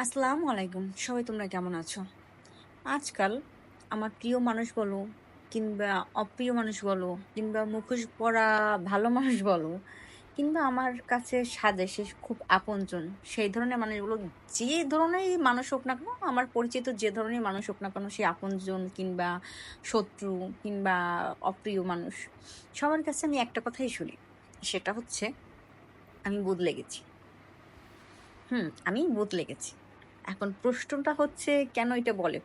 আসসালামু আলাইকুম। সবাই তোমরা কেমন আছো? আজকাল আমার প্রিয় মানুষ বলো কিংবা অপ্রিয় মানুষ বলো কিংবা মুখোশ পরা ভালো মানুষ বলো কিংবা আমার কাছে সাজে সে খুব আপনজন। সেই ধরনের মানুষগুলো যে ধরনেরই মানুষ হোক না কেন, আমার পরিচিত যে ধরনের মানুষ হোক না কেন, সে আপনজন কিংবা শত্রু কিংবা অপ্রিয় মানুষ, সবার কাছে আমি একটা কথাই শুনি। সেটা হচ্ছে, আমি বদলে গেছি। আমি বদলে গেছি। এখন প্রশ্নটা হচ্ছে কেন এটা বলে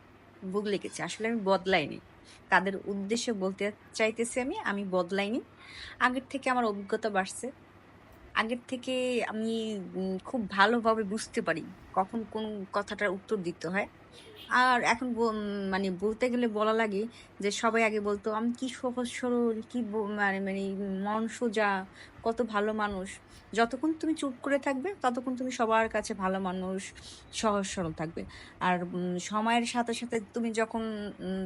বদলে গেছি? আসলে আমি বদলাইনি। তাদের উদ্দেশ্যে বলতে চাইতেছি আমি বদলাইনি। আগের থেকে আমার অভিজ্ঞতা বাড়ছে। আগের থেকে আমি খুব ভালোভাবে বুঝতে পারি কখন কোন কথাটার উত্তর দিতে হয়। আর এখন মানে বলতে গেলে বলা লাগে যে সবাই আগে বলতো আমি কি সহজ সরল, কি মানে মানে মন সোজা, কত ভালো মানুষ। যতক্ষণ তুমি চুপ করে থাকবে ততক্ষণ তুমি সবার কাছে ভালো মানুষ, সহজ সরল থাকবে। আর সময়ের সাথে সাথে তুমি যখন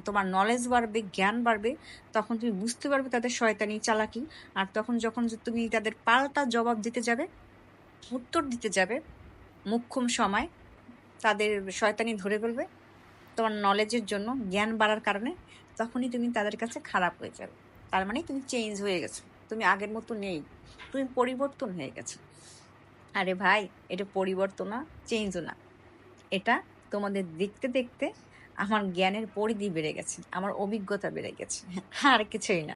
তোমার নলেজ বাড়বে, জ্ঞান বাড়বে, তখন তুমি বুঝতে পারবে তাদের শয়তানি চালাকি। আর তখন যখন যে তুমি তাদের পাল্টা জবাব দিতে যাবে, উত্তর দিতে যাবে, মোক্ষম সময় তাদের শয়তানি ধরে ফেলবে তোমার নলেজের জন্য, জ্ঞান বাড়ার কারণে, তখনই তুমি তাদের কাছে খারাপ হয়ে যাবে। তার মানে তুমি চেঞ্জ হয়ে গেছো। তুমি আগের মতো নেই। তুমি পরিবর্তন হয়ে গেছো। আরে ভাই, এটা পরিবর্তন না, চেঞ্জও না। এটা তোমাদের দেখতে দেখতে আমার জ্ঞানের পরিধি বেড়ে গেছে। আমার অভিজ্ঞতা বেড়ে গেছে। আর কিছুই না।